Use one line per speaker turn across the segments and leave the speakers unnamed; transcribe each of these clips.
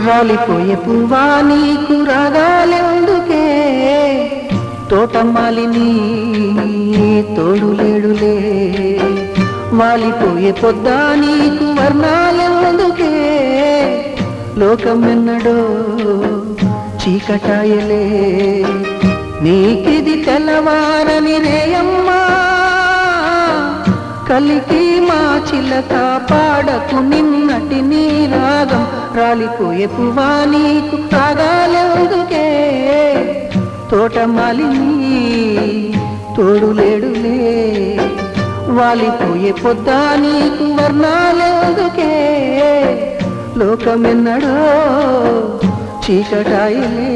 రాలిపోయే పువ్వా నీకు రాగాలెందుకే, తోటమాలిని తోడులేడులే, వాలిపోయే పొద్దా నీకు వర్ణాలెందుకే, లోకమెన్నడో చీకటాయలే, నీకిది తెల్లవారని రేయమ్మా, కలికి మా చిలక పాడకు నిన్నటి నీ రాగం, రాలిపోయే పువ్వా నీకు రాగాలెందుకే, తోటమాలిని తోడులేడులే, వాలిపోయే పొద్దా నీకు వర్ణాలెందుకే, లోకమెన్నడో చీకటాయలే.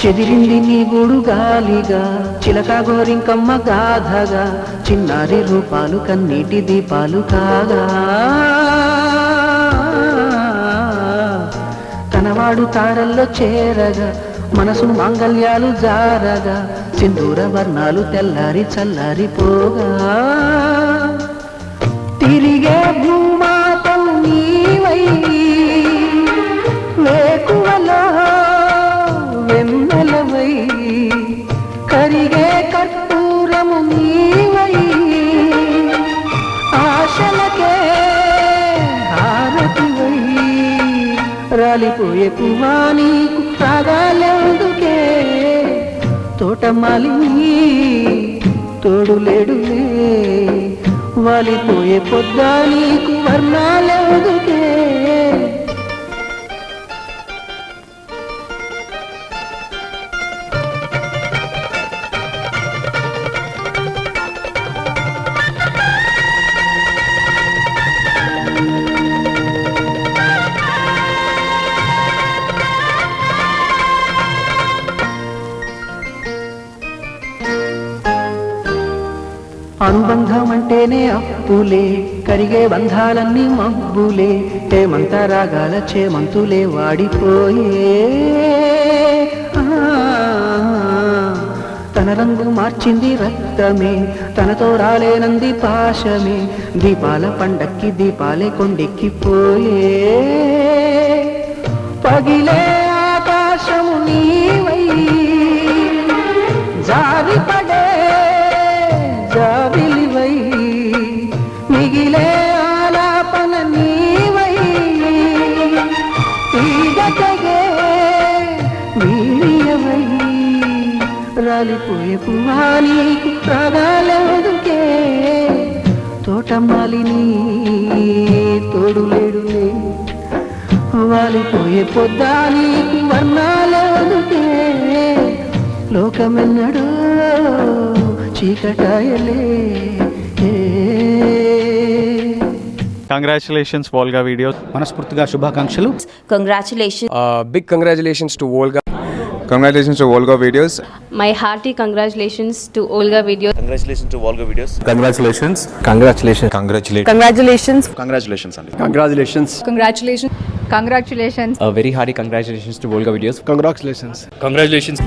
చెదిరింది నీ గూడు గాలిగా, చిలక గోరింకమ్మ గాథగా, చిన్నారి రూపాలు కన్నీటి దీపాలు కాగా, కనవాడు తారల్లో చేరగా, మనసు మాంగళ్యాలు జారగా, సింధూర వర్ణాలు తెల్లారి చల్లారిపోగా, తిరిగే భూమాతం నీవై వేకువలో వెన్నెలవై, కరిగే కర్పూరము నీవై, ఆశలకే హారతివై, రాలిపోయే పువ్వా నీకు రాగాలెందుకే, తోటమాలిని తోడులేడులే, వాలిపోయే పొద్దా నీకు వర్ణాలెందుకే. అనుబంధం అంటేనే అప్పులే, కరిగే బంధాలన్నీ మబ్బులే, హేమంత రాగాల చేమంతులే వాడిపోయే, తన రంగు మార్చింది రక్తమే, తనతో రాలేనంది పాశమే, దీపాల పండక్కి దీపాలే కొండెక్కిపోయే, పగిలే ఆకాశము నీవై, జారిపడే జాబిలివై, మిగిలే ఆలాపన నీవై, తీగటగే వీణియవై, రాలిపోయే పువ్వా నీకు రాగాలెందుకే, తోటమాలిని తోడులేడులే, వాలిపోయే పొద్దా నీకు వర్ణాలెందుకే, లోకమెన్నడో చీకటాయలే.
కంగ్రాచులేషన్స్ వోల్గా వీడియోస్,
మనస్ఫూర్తిగా శుభాకాంక్షలు.
Congratulations.
Big congratulations to Volga.
Congratulations to Volga Videos.
My hearty congratulations to Olga Videos.
Congratulations to Volga Videos.
Congratulations.
Congratulations.
Congratulations.
Congratulations.
Congratulations Andy.
Congratulations.
Congratulations. Congratulations.
A very hearty congratulations to Volga Videos.
Congratulations.
Congratulations.